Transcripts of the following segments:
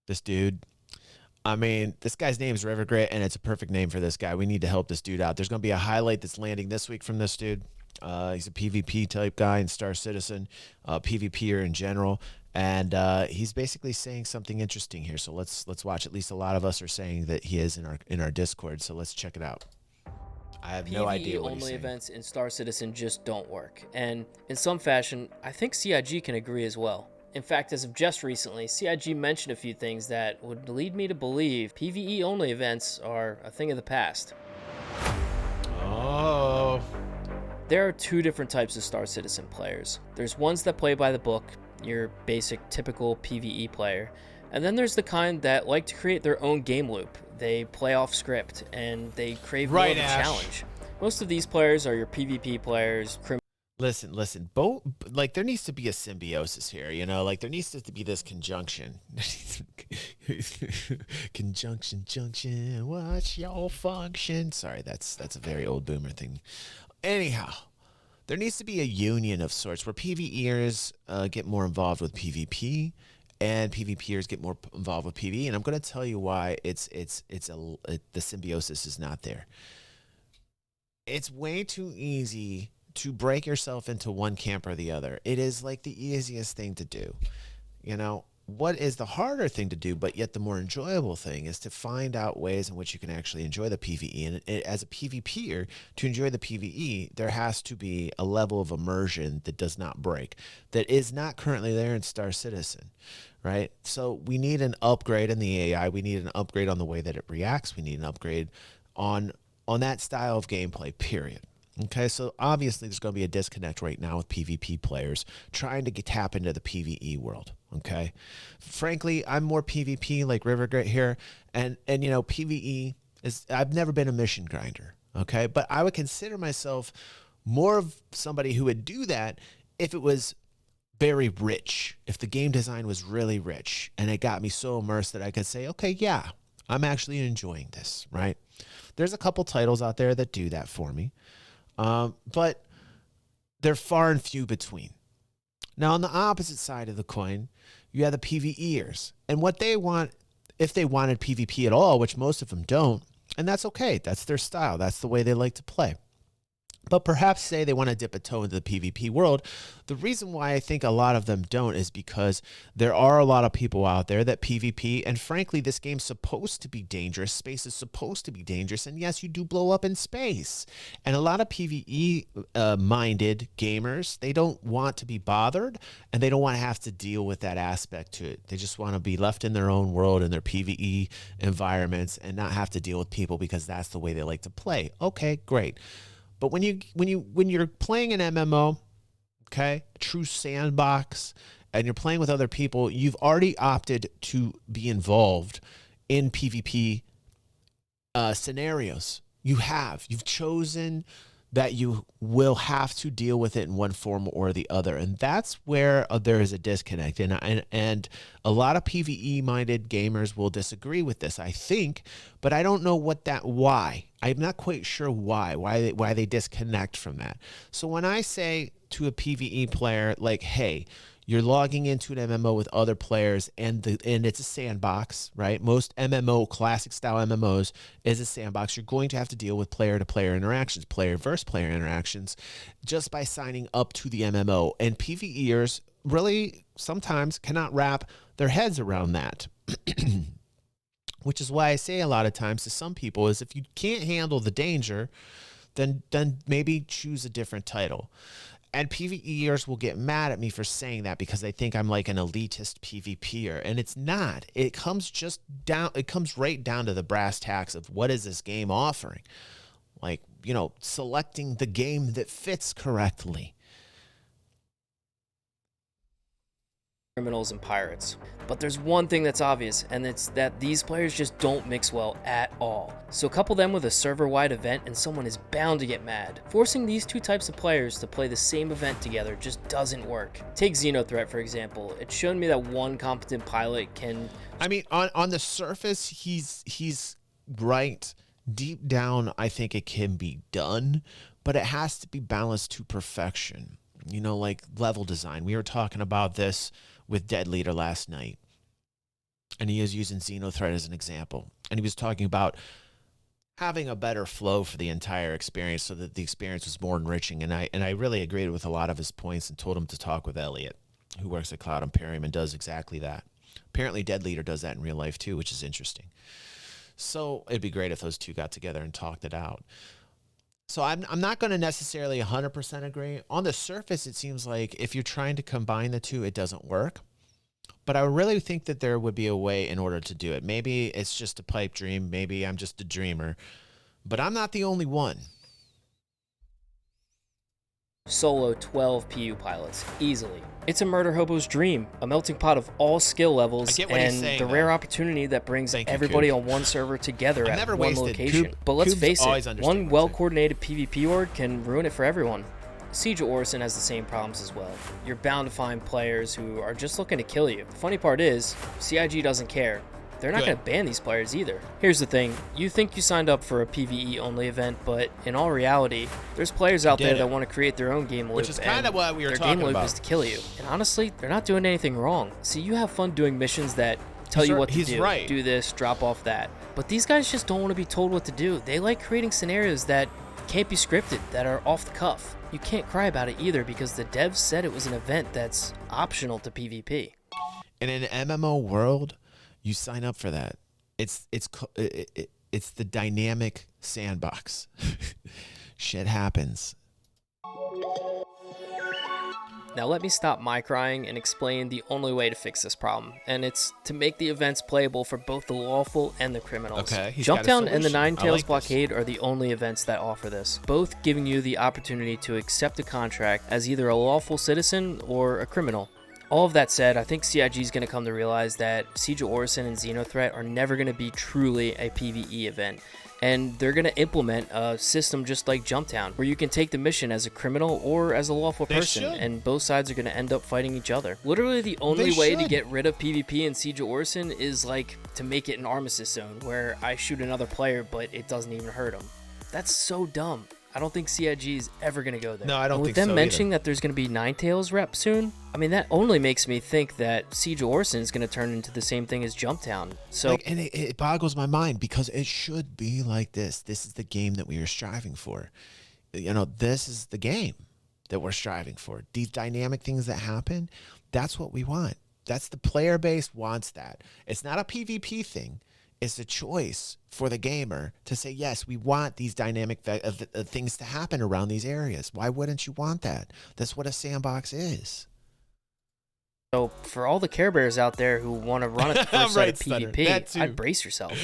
This dude. I mean, this guy's name is River Grit, and it's a perfect name for this guy. We need to help this dude out. There's going to be a highlight that's landing this week from this dude. He's a PvP type guy in Star Citizen, PvPer in general, and he's basically saying something interesting here. So let's watch. At least a lot of us are saying that he is in our Discord. So let's check it out. I have no PvE idea what he's only saying. events in Star Citizen just don't work, and in some fashion, I think CIG can agree as well. In fact, as of just recently, CIG mentioned a few things that would lead me to believe PvE only events are a thing of the past. Oh. There are two different types of Star Citizen players. There's ones that play by the book, your basic typical PvE player, and then there's the kind that like to create their own game loop. They play off script and they crave more of a challenge. Most of these players are your PvP players, Listen. Both, like, there needs to be a symbiosis here. You know, like there needs to be this conjunction. Conjunction, junction. What's your function? Sorry, that's a very old boomer thing. Anyhow, there needs to be a union of sorts where PvEers get more involved with PvP, and PvPers get more involved with PvE. And I'm going to tell you why the symbiosis is not there. It's way too easy to break yourself into one camp or the other. It is like the easiest thing to do. You know, what is the harder thing to do, but yet the more enjoyable thing, is to find out ways in which you can actually enjoy the PvE. And as a PvPer, to enjoy the PvE, there has to be a level of immersion that does not break, that is not currently there in Star Citizen, right? So we need an upgrade in the AI. We need an upgrade on the way that it reacts. We need an upgrade on that style of gameplay, period. Okay, so obviously there's going to be a disconnect right now with PvP players trying to tap into the PvE world. Okay, frankly, I'm more PvP like Rivergate here, and you know, PvE is, I've never been a mission grinder. Okay, but I would consider myself more of somebody who would do that if it was very rich, if the game design was really rich and it got me so immersed that I could say, okay, yeah, I'm actually enjoying this, right? There's a couple titles out there that do that for me. But they're far and few between. Now, on the opposite side of the coin, you have the PvEers. And what they want, if they wanted PvP at all, which most of them don't, and that's okay. That's their style. That's the way they like to play. But perhaps say they want to dip a toe into the PvP world. The reason why I think a lot of them don't is because there are a lot of people out there that PvP, and frankly, this game's supposed to be dangerous. Space is supposed to be dangerous, and yes, you do blow up in space. And a lot of PvE-minded gamers, they don't want to be bothered, and they don't want to have to deal with that aspect to it. They just want to be left in their own world, in their PvE environments, and not have to deal with people because that's the way they like to play. Okay, great. But when you're playing an MMO, okay, a true sandbox, and you're playing with other people, you've already opted to be involved in PvP scenarios. You've chosen that you will have to deal with it in one form or the other, and that's where there is a disconnect. And a lot of PvE minded gamers will disagree with this, I think, but I don't know why. I'm not quite sure why they disconnect from that. So when I say to a PvE player, like, hey, you're logging into an MMO with other players, and it's a sandbox, right? Most MMO, classic style MMOs, is a sandbox. You're going to have to deal with player-to-player interactions, player versus player interactions, just by signing up to the MMO. And PvEers really sometimes cannot wrap their heads around that. Which is why I say a lot of times to some people is, if you can't handle the danger, then maybe choose a different title. And PvEers will get mad at me for saying that because they think I'm like an elitist PvPer, and it's not. It comes right down to the brass tacks of what is this game offering? Like, you know, selecting the game that fits correctly. criminals and pirates. But there's one thing that's obvious, and it's that these players just don't mix well at all. So couple them with a server-wide event and someone is bound to get mad. Forcing these two types of players to play the same event together just doesn't work. Take Xenothreat for example. It's shown me that one competent pilot can... I mean, on the surface, he's right. Deep down, I think it can be done, but it has to be balanced to perfection. You know, like level design. We were talking about this with Dead Leader last night. and he is using Xenothreat as an example. And he was talking about having a better flow for the entire experience so that the experience was more enriching. And I really agreed with a lot of his points and told him to talk with Elliot, who works at Cloud Imperium and does exactly that. Apparently Dead Leader does that in real life too, which is interesting. So it'd be great if those two got together and talked it out. So I'm not going to necessarily 100% agree. On the surface, it seems like if you're trying to combine the two, it doesn't work. But I really think that there would be a way in order to do it. Maybe it's just a pipe dream. Maybe I'm just a dreamer. But I'm not the only one. Solo 12 PU pilots, easily. It's a murder hobo's dream, a melting pot of all skill levels, and the rare opportunity that brings everybody on one server together at one location. But let's face it, one well-coordinated PvP org can ruin it for everyone. Siege of Orison has the same problems as well. You're bound to find players who are just looking to kill you. The funny part is, CIG doesn't care. They're not going to ban these players either. Here's the thing, you think you signed up for a PvE only event, but in all reality, there's players out there that want to create their own game loop. Which is kind of what we were talking about. Their game loop is to kill you. And honestly, they're not doing anything wrong. See, you have fun doing missions that tell you what to do. Right. Do this, drop off that. But these guys just don't want to be told what to do. They like creating scenarios that can't be scripted, that are off the cuff. You can't cry about it either because the devs said it was an event that's optional to PvP. In an MMO world, you sign up for that. It's the dynamic sandbox. Shit happens. Now let me stop my crying and explain the only way to fix this problem, and it's to make the events playable for both the lawful and the criminals. Okay, Jumpdown and the Nine Tails Blockade are the only events that offer this, both giving you the opportunity to accept a contract as either a lawful citizen or a criminal. All of that said, I think CIG is going to come to realize that Siege of Orison and Xenothreat are never going to be truly a PvE event, and they're going to implement a system just like Jumpdown, where you can take the mission as a criminal or as a lawful person, and both sides are going to end up fighting each other. Literally the only way to get rid of PvP in Siege of Orison is like to make it an armistice zone, where I shoot another player but it doesn't even hurt him. That's so dumb. I don't think CIG is ever going to go there. No, I don't think so. With them mentioning that there's going to be Ninetales rep soon, I mean, that only makes me think that Siege of Orison is going to turn into the same thing as Jumpdown. So, and it boggles my mind because it should be like this. This is the game that we are striving for. You know, this is the game that we're striving for. These dynamic things that happen, that's what we want. That's the player base wants that. It's not a PvP thing. It's a choice for the gamer to say, yes, we want these dynamic things to happen around these areas. Why wouldn't you want that? That's what a sandbox is. So for all the Care Bears out there who want to run at the first side of PvP, I'd brace yourself.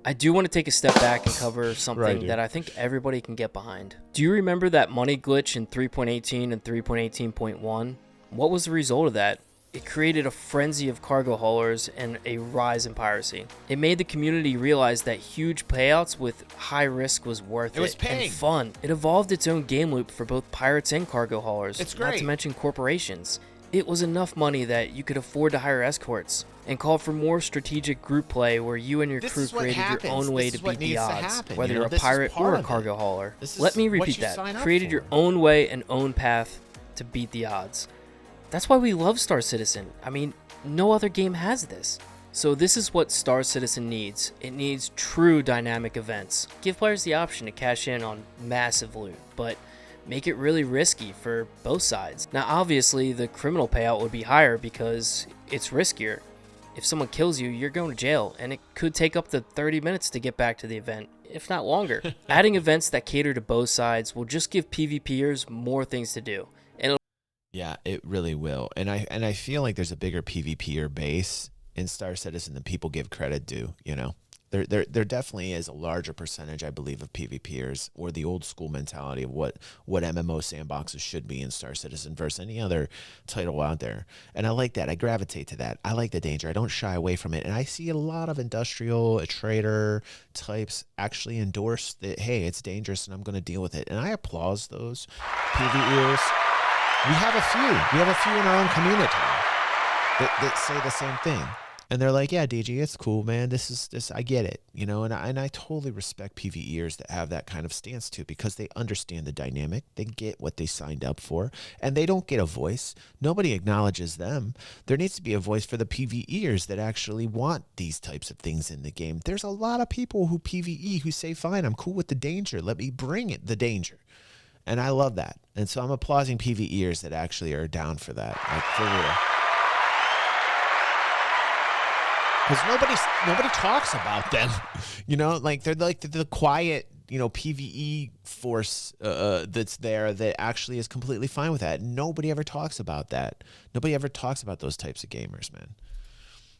I do want to take a step back and cover something that I think everybody can get behind. Do you remember that money glitch in 3.18 and 3.18.1? What was the result of that? It created a frenzy of cargo haulers and a rise in piracy. It made the community realize that huge payouts with high risk was worth it. It was paying. And fun. It evolved its own game loop for both pirates and cargo haulers. It's great. Not to mention corporations. It was enough money that you could afford to hire escorts, and called for more strategic group play where you and your crew created your own way to beat the odds, whether you're a pirate or a cargo hauler. Let me repeat that. Created your own way and own path to beat the odds. That's why we love Star Citizen. I mean, no other game has this. So this is what Star Citizen needs. It needs true dynamic events. Give players the option to cash in on massive loot, but make it really risky for both sides. Now obviously the criminal payout would be higher because it's riskier. If someone kills you, you're going to jail, and it could take up to 30 minutes to get back to the event, if not longer. Adding events that cater to both sides will just give PvPers more things to do. Yeah, it really will. And I feel like there's a bigger PvPer base in Star Citizen than people give credit due, you know. There definitely is a larger percentage, I believe, of PvPers, or the old school mentality of what MMO sandboxes should be in Star Citizen versus any other title out there. And I like that. I gravitate to that. I like the danger. I don't shy away from it. And I see a lot of industrial trader types actually endorse that, hey, it's dangerous and I'm going to deal with it. And I applaud those PvEers. We have a few. We have a few in our own community that say the same thing. And they're like, yeah, DG, it's cool, man. This, I get it, you know, and I totally respect PvEers that have that kind of stance too, because they understand the dynamic, they get what they signed up for, and they don't get a voice. Nobody acknowledges them. There needs to be a voice for the PvEers that actually want these types of things in the game. There's a lot of people who PvE who say, fine, I'm cool with the danger. Let me bring it, the danger. And I love that. And so I'm applauding PvEers that actually are down for that, like for real. Because nobody talks about them, you know, like they're like the quiet, you know, PvE force that's there that actually is completely fine with that. Nobody ever talks about that. Nobody ever talks about those types of gamers, man.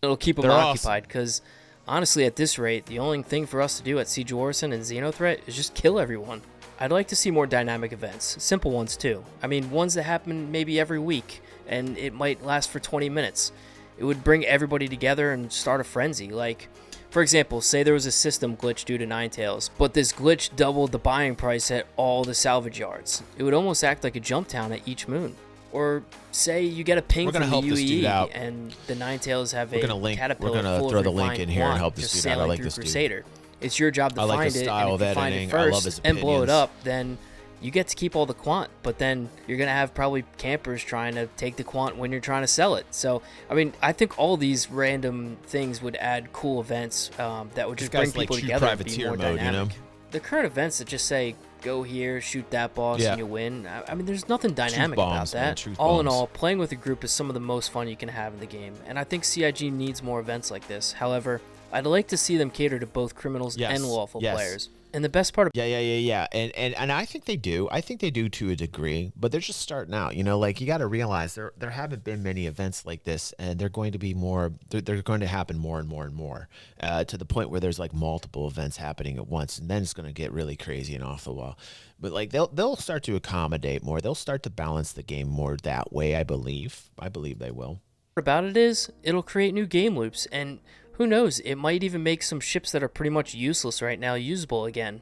It'll keep them They're occupied because, honestly, at this rate, the only thing for us to do at Siege Orison and Xenothreat is just kill everyone. I'd like to see more dynamic events, simple ones too. I mean, ones that happen maybe every week, and it might last for 20 minutes. It would bring everybody together and start a frenzy. Like, for example, say there was a system glitch due to Ninetales, but this glitch doubled the buying price at all the salvage yards. It would almost act like a jump town at each moon. Or say you get a ping from the UEE and the Ninetales have a caterpillar full of refined quant just sailing through Crusader. It's your job to find it, and if you find it first and blow it up, then you get to keep all the quant, but then you're going to have probably campers trying to take the quant when you're trying to sell it. So, I mean, I think all these random things would add cool events that would just bring people together and be more dynamic. You know? The current events that just say, go here, shoot that boss, and you win. I mean, there's nothing dynamic about that. All in all, playing with a group is some of the most fun you can have in the game, and I think CIG needs more events like this. However, I'd like to see them cater to both criminals and lawful players. And the best part of and I think they do. I think they do to a degree, but they're just starting out. You know, like you got to realize there haven't been many events like this, and they're going to be more. They're going to happen more and more and more, to the point where there's like multiple events happening at once, and then it's going to get really crazy and off the wall. But like they'll start to accommodate more. They'll start to balance the game more that way. I believe they will. About it is it'll create new game loops, and who knows, it might even make some ships that are pretty much useless right now usable again.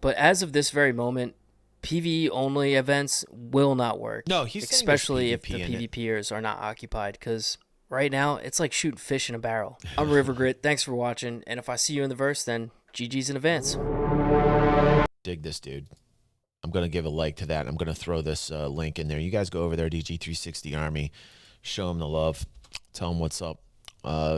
But as of this very moment, PvE only events will not work. No, he's especially if the PvPers are not occupied, because right now it's like shooting fish in a barrel. I'm Rivergrit, thanks for watching, and if I see you in the verse, then GG's in advance. Dig this, dude. I'm going to give a like to that. I'm going to throw this link in there. You guys go over there, DG360 Army, show him the love, tell him what's up.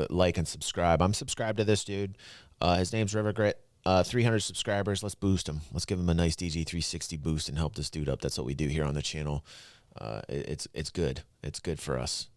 Like and subscribe. I'm subscribed to this dude. His name's Rivergrit. 300 subscribers. Let's boost him. Let's give him a nice DG360 boost and help this dude up. That's what we do here on the channel. It's good. It's good for us.